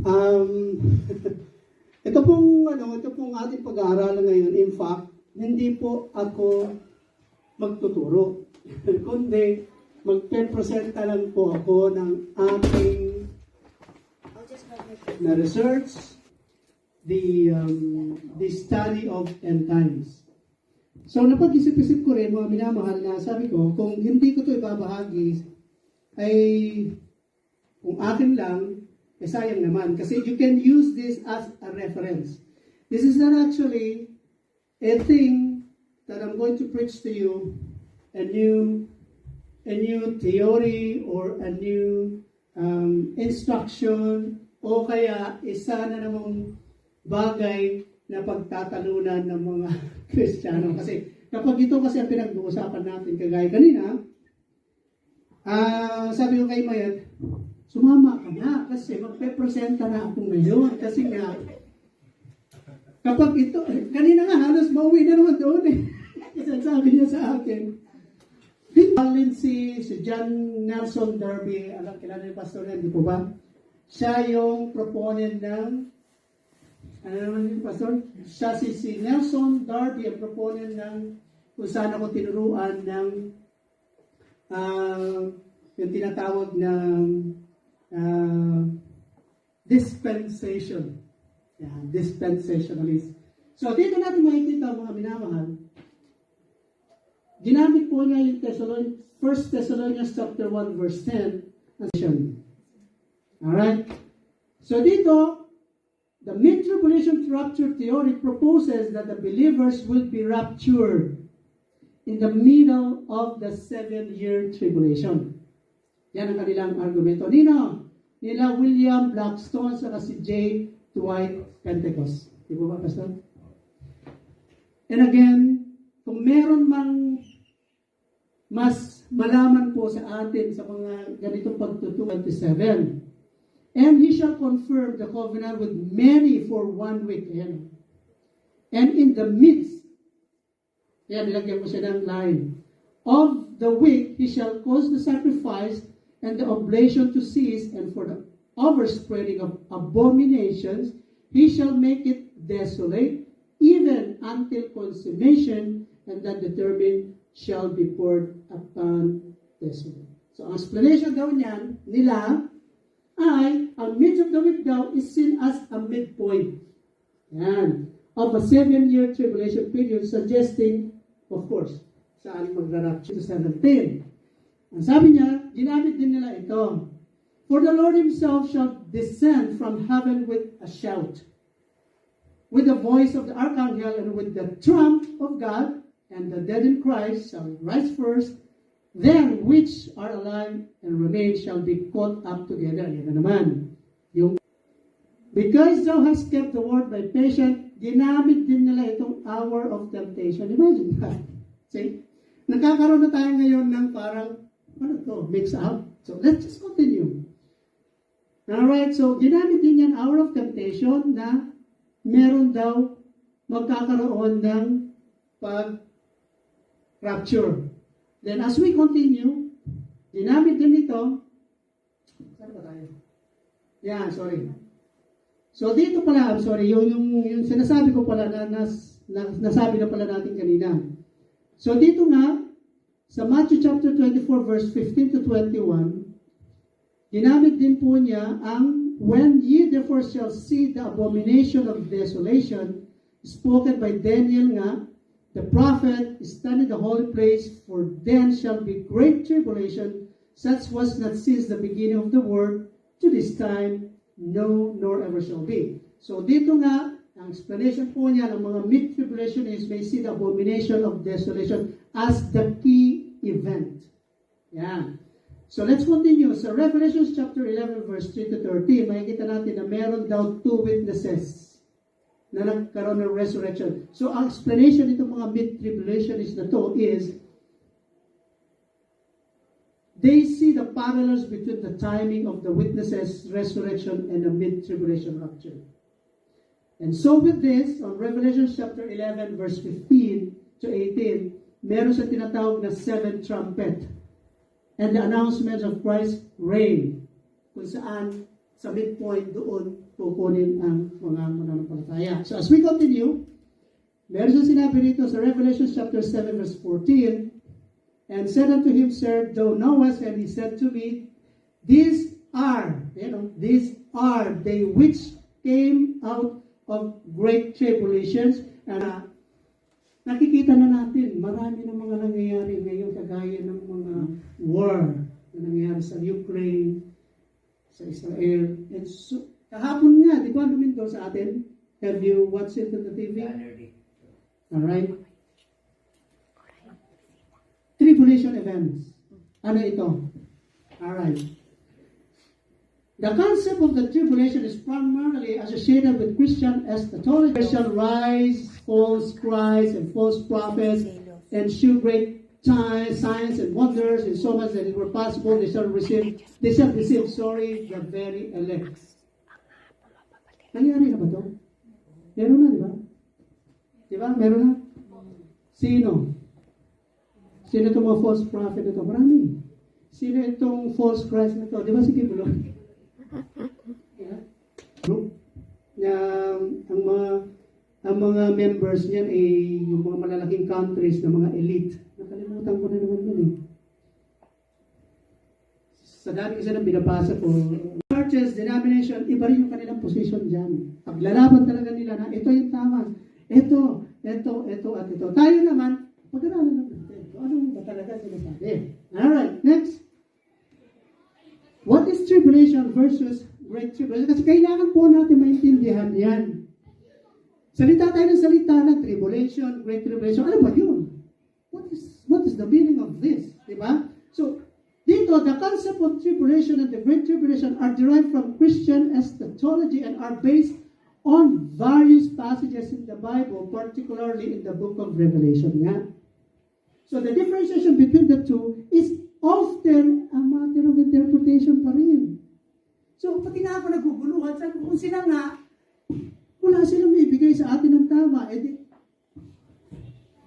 Um, ito pong ating pag-aaralan ngayon. In fact, hindi po ako magtuturo. Kundi, magpe-presenta lang po ako ng ating na research, the study of end times. So, napag-isip-isip ko rin, mga minamahal, na sabi ko, kung hindi ko ito ibabahagi, ay kung akin lang, sayang naman. Kasi you can use this as a reference. This is not actually a thing that I'm going to preach to you, a new theory or a new instruction, o kaya isa na namang bagay na pagtatalunan ng mga Kristiyano. Kasi kapag ito kasi ang pinag-uusapan natin, kagaya kanina, sabi ko kay Mayat, sumama ka na kasi magpe-presenta na ako ngayon. Kasi nga, kapag ito, kanina nga halos mauwi na naman doon eh. Sabi niya sa akin, si John Nelson Darby, kilala yung pastor niya, di po ba? Siya yung proponent ng, ano naman yung pastor? Siya si Nelson Darby, ang proponent ng kung saan ako tinuruan ng yung tinatawag ng dispensation. Yeah, dispensationalist. So, dito natin makikita mga minamahal. Ginamit po niya yung 1 Thessalonians chapter 1 verse 10. Alright? So, dito, the mid-tribulation rapture theory proposes that the believers will be raptured in the middle of the 7-year tribulation. Yan ang kanilang argumento. Nila William Blackstone sa si J. Dwight Pentecost. Di ba ba, Pastor? And again, kung meron mang mas malaman po sa atin sa mga ganitong pagtutuwa 27, and he shall confirm the covenant with many for 1 week. Ayan. And in the midst, yan, nilagyan ko siya ng line, of the week, he shall cause the sacrifice and the oblation to cease, and for the overspreading of abominations, he shall make it desolate, even until consummation, and that determined shall be poured upon desolate. So, ang explanation daw niyan, nila, ay, ang midst of the week daw is seen as a midpoint. Yan. Of a 7-year tribulation period, suggesting, of course, saan magra-rapture to 17. Ang sabi niya, ginamit din nila ito. For the Lord himself shall descend from heaven with a shout, with the voice of the archangel, and with the trump of God, and the dead in Christ shall rise first. Then which are alive and remain shall be caught up together. Yan na naman. Because thou hast kept the word by patience, ginamit din nila itong hour of temptation. Imagine that. See? Nagkakaroon na tayo ngayon ng parang, mix up. So, let's just continue. Alright, so, ginamit din yan hour of temptation na meron daw magkakaroon ng pag-rapture. Then, as we continue, ginamit din ito, saan ba tayo? Yeah, sorry. So, dito pala, I'm sorry, yung sinasabi ko pala na nasabi na pala natin kanina. So, dito nga, sa Matthew chapter 24, verse 15 to 21, ginamit din po niya ang, when ye therefore shall see the abomination of desolation, spoken by Daniel nga, the prophet, stand in the holy place, for then shall be great tribulation, such was not since the beginning of the world, to this time, no, nor ever shall be. So dito nga, ang explanation po niya ng mga mid-tribulation is may see the abomination of desolation as the key event. Yan. So let's continue. Sa Revelation chapter 11 verse 3 to 13, makikita natin na meron daw 2 witnesses na nagkaroon ng resurrection. So ang explanation nitong mga mid-tribulationists na to is they see the parallels between the timing of the witnesses' resurrection and the mid-tribulation rapture. And so with this, on Revelation chapter 11, verse 15 to 18, meron siyang tinatawag na 7th trumpet and the announcement of Christ's reign, kung saan sa midpoint doon kukunin ang mga mananampalataya. So as we continue, meron siya sinabi rito sa Revelation chapter 7 verse 14, and said unto him, Sir, thou knowest, and he said to me, these are they which came out of great tribulations. And nakikita na natin, marami ng mga nangyayari ngayon kagaya ng mga war na nangyayari sa Ukraine, sa Israel. And so, kahapon nga, di ba, lumindol sa atin? Have you watched it on the TV? Alright? Tribulation events. Ano ito? Alright. The concept of the tribulation is primarily associated with Christian eschatology. Christian rise, false Christ, and false prophets, and shew great signs and wonders, and so much that it were possible they shall receive the very elect. Nangyari na ba ito? Meron na, di ba? Di ba? Meron na? Sino? Sino itong mga false prophet na ito? Marami. Sino itong false Christ na ito? Di ba si Kibulo? Yeah. Group na ang mga members niyan ay yung mga malalaking countries na mga elite. Nakalimutan ko na naman yun eh. Sa dami kasi nang binabasa ko, churches, denomination, iba rin yung kanilang position dyan. Paglalaban talaga nila na ito yung tama. Ito, at ito. Tayo naman, pag-aralan naman natin. Ano ba talaga sinasabi? Alright, next. What is tribulation versus great tribulation? Kasi kailangan po natin maintindihan yan. Salita tayo ng salita na tribulation, great tribulation. Ano ba yun? What is the meaning of this? Diba? So, dito, the concept of tribulation and the great tribulation are derived from Christian eschatology and are based on various passages in the Bible, particularly in the book of Revelation. Yeah? So, the differentiation between the two is often a matter of interpretation pa rin. So, pati nga ako naguguluhan, sabi ko, kung sila nga, wala silang maibigay sa atin ng tama.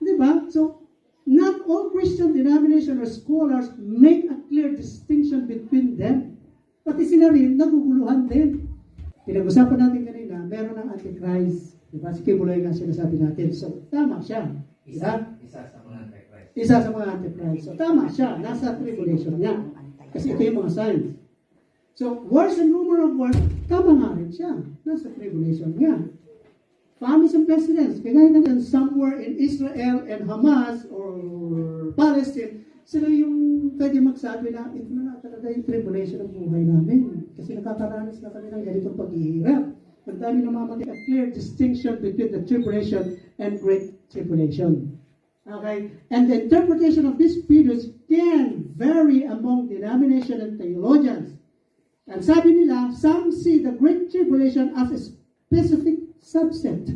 Diba? So, not all Christian denomination or scholars make a clear distinction between them. Pati sila rin, naguguluhan din. Pinag-usapan natin kanina, meron ng Antichrist. Diba? Si Kibuloy nga sinasabi natin. So, tama siya. Diba? Isa sa mga Antichrist. So, tama siya. Nasa tribulation niya. Kasi ito yung mga signs. So, wars and rumor of wars, tama nga rin siya. Nasa tribulation niya. Famines and pestilence. Kaya nga somewhere in Israel and Hamas or Palestine, sila yung pwede magsabi na, ito na talaga yung tribulation ng buhay namin. Kasi nakakaranas na kami ng ganitong paghihirap. Ang dami namamatay a clear distinction between the tribulation and great tribulation. Okay? And the interpretation of these periods can vary among denomination and theologians. And sabi nila, some see the Great Tribulation as a specific subset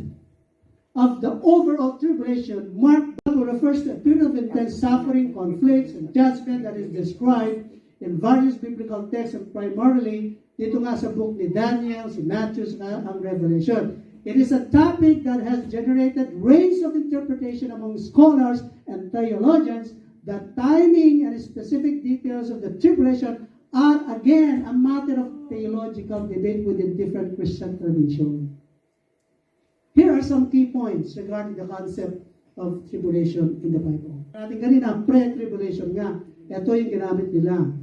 of the overall tribulation. Mark refers to a period of intense suffering, conflicts, and judgment that is described in various biblical texts and primarily dito nga sa book ni Daniel, si Matthew, ang Revelation. It is a topic that has generated range of interpretation among scholars and theologians. The timing and specific details of the tribulation are again a matter of theological debate within different Christian traditions. Here are some key points regarding the concept of tribulation in the Bible. Ating kanina, pre-tribulation nga. Ito yung ginamit nila.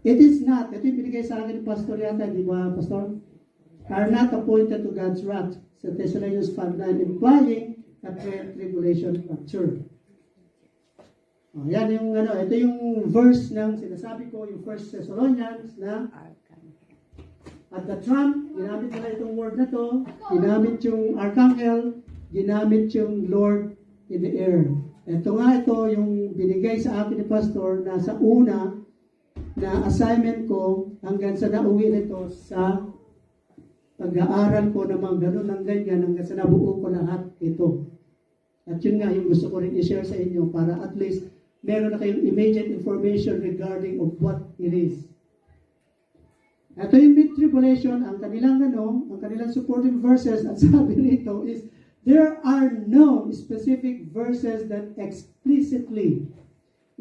It is not, ito yung binigay sa akin ni Pastor yata, di ba, Pastor? Are not appointed to God's wrath. Sa Thessalonians 5:9, implying a pre-tribulation rapture. Yan yung ito yung verse ng sinasabi ko, yung 1 Thessalonians na at the trump, ginamit nila itong word na to, ginamit yung archangel, ginamit yung Lord in the air. Ito nga ito yung binigay sa akin ni Pastor na sa una na assignment ko hanggang sa nauwi nito sa pag-aaral ko naman ganun ng ganyan hanggang sa nabuo ko lahat ito. At yun nga yung gusto ko rin i-share sa inyo para at least meron na kayong immediate information regarding of what it is. Ito yung mid-tribulation, ang kanilang supporting verses at sabi rito is, there are no specific verses that explicitly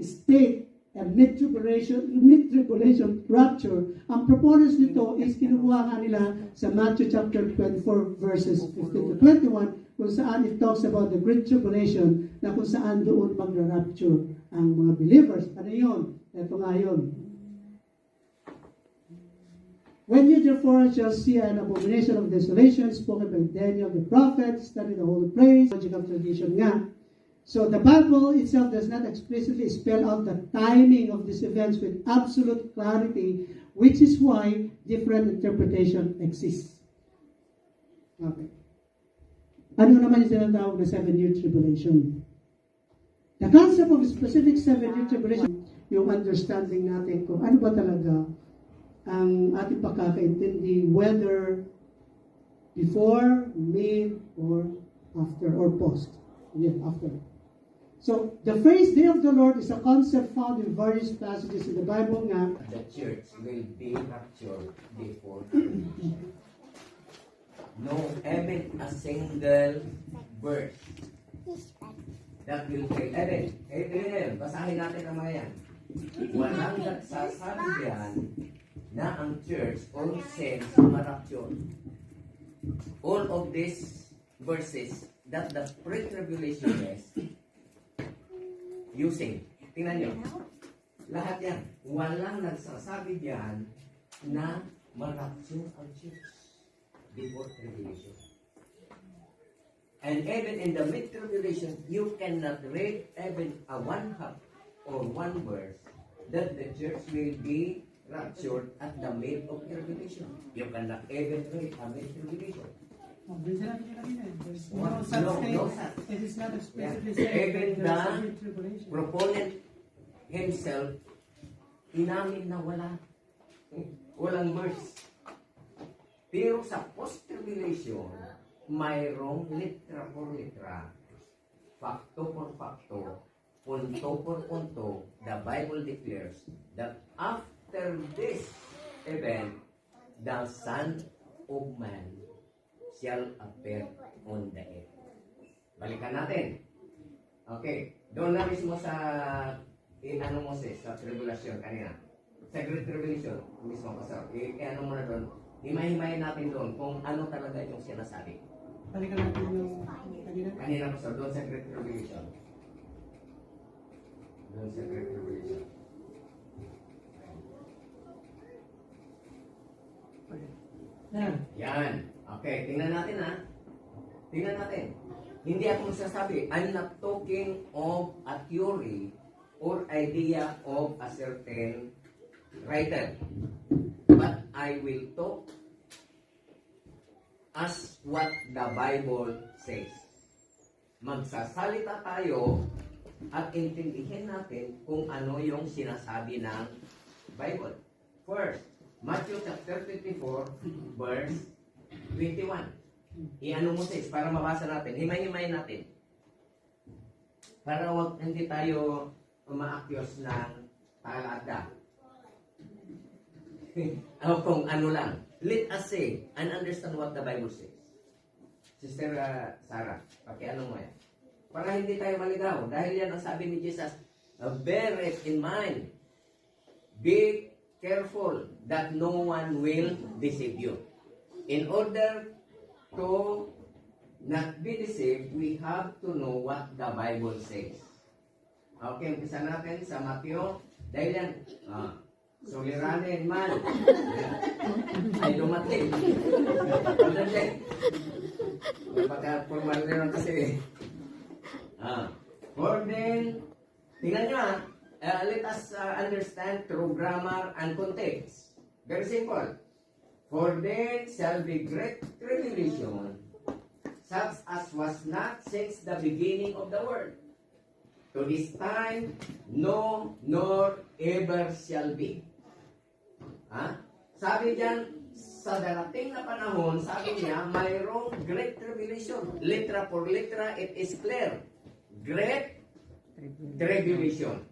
state and mid-tribulation rapture. Ang proponents nito is kinukuha nga nila sa Matthew chapter 24 verses 15 to 21 kung saan it talks about the great tribulation na kung saan doon magra-rapture ang mga believers. Ano yun? Ito nga yun. When you therefore shall see an abomination of desolation spoken by Daniel the prophet, study the holy place, logical tradition nga. So the Bible itself does not explicitly spell out the timing of these events with absolute clarity, which is why different interpretation exists. Okay. Ano naman yung tinatawag na 7-year tribulation? The concept of specific 7-year tribulation, yung understanding natin kung ano ba talaga ang ating pagkakaintindi, whether before, mid, or after, or post. Yeah, after. So, the phrase Day of the Lord is a concept found in various passages in the Bible nga. The church will be raptured before. No, even a single verse that will say, Evan, basahin natin ang mga yan. Walang nagsasabi yan na ang church or saints ma-rapture. All of these verses that the pre-tribulation is using. Tingnan nyo. Lahat yan. Walang nagsasabi diyan na ma-rapture ang church before tribulation. And even in the mid-tribulation, you cannot read even a one half or one verse that the church will be raptured at the mid of tribulation. You cannot even read a mid-tribulation. No such. It is not explicitly Even the proponent himself, inamin na walang verse. Pero sa post-tribulation, mayroong litra por litra, facto por facto, punto por punto, the Bible declares that after this event, the Son of Man shall appear on the earth. Balikan natin. Okay. Doon na mismo sa Moses, sa tribulation kanina. Sa Great Tribulation, mismo pastor. Ano mo na doon. Himay-himayin natin doon kung ano talaga yung sinasabi. Balikan natin yung kanina. Kanina pastor, doon sa Great Tribulation. Doon sa Great Tribulation. Yan. Okay, tingnan natin ha. Tingnan natin. Hindi ako magsasabi, I'm not talking of a theory or idea of a certain writer. But I will talk as what the Bible says. Magsasalita tayo at intindihin natin kung ano yung sinasabi ng Bible. First, Matthew chapter 24, verse 21. I-ano mo sis, para mabasa natin. Himay-himay natin. Para hindi tayo umaakyos ng talata. O kung ano lang. Let us say and understand what the Bible says. Sister Sarah, pakiano mo yan. Para hindi tayo maligaw. Dahil yan ang sabi ni Jesus, bear it in mind. Be careful that no one will deceive you. In order to not be deceived, we have to know what the Bible says. Okay, umpisa natin sa Matthew. Dahil yan, suliranin man. Ay dumating. Dumating. Napaka-formal na yun kasi. For then, tingnan nyo let us understand through grammar and context. Very simple. For then shall be great tribulation, such as was not since the beginning of the world. To this time, no, nor ever shall be. Sabi diyan, sa darating na panahon, sabi niya, mayroong great tribulation. Litra por litra, it is clear. Great tribulation.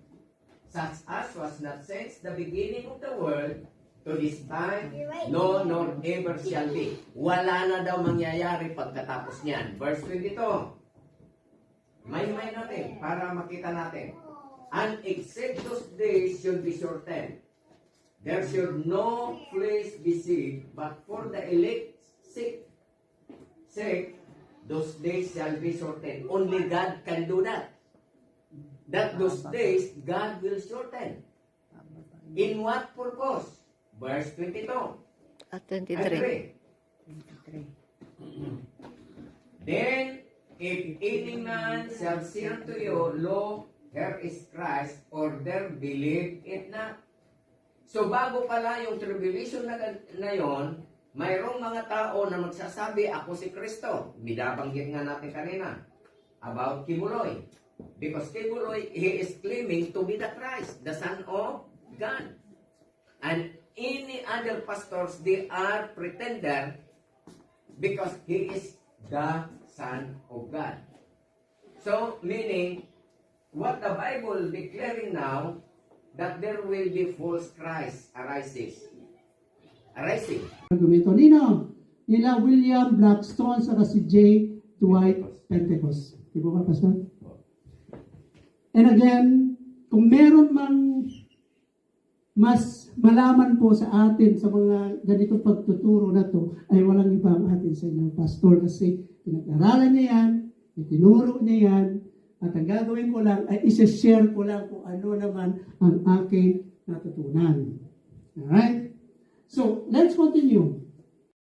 Such as was not since the beginning of the world, to this time, no, nor ever shall be. Wala na daw mangyayari pagkatapos niyan. Verse 22. May natin para makita natin. And except those days should be shortened. There should no flesh be saved, but for the elect's sake, those days shall be shortened. Only God can do that. That those days, God will shorten. In what purpose? Verse 22. At And 23. 3. Then, if any man shall say unto you, Lo, here is Christ, or there believe it not. So bago pala yung tribulation na yon, mayroong mga tao na magsasabi, ako si Kristo. Binabanggit nga natin kanina about Kibuloy. Because Kibuloy, he is claiming to be the Christ, the Son of God. And any other pastors, they are pretender because he is the Son of God. So, meaning, what the Bible declaring now, that there will be false Christ arising. Argumento nila William Blackstone sa si J. Dwight Pentecost. Di ba, Pastor? And again, kung meron mang mas malaman po sa atin sa mga ganitong pagtuturo na to, ay walang iba ang atin sa inyo, Pastor, kasi pinag-aralan niya yan, itinuro niya yan, at ang gagawin ko lang ay isa-share ko lang kung ano naman ang aking natutunan. Alright? So, let's continue.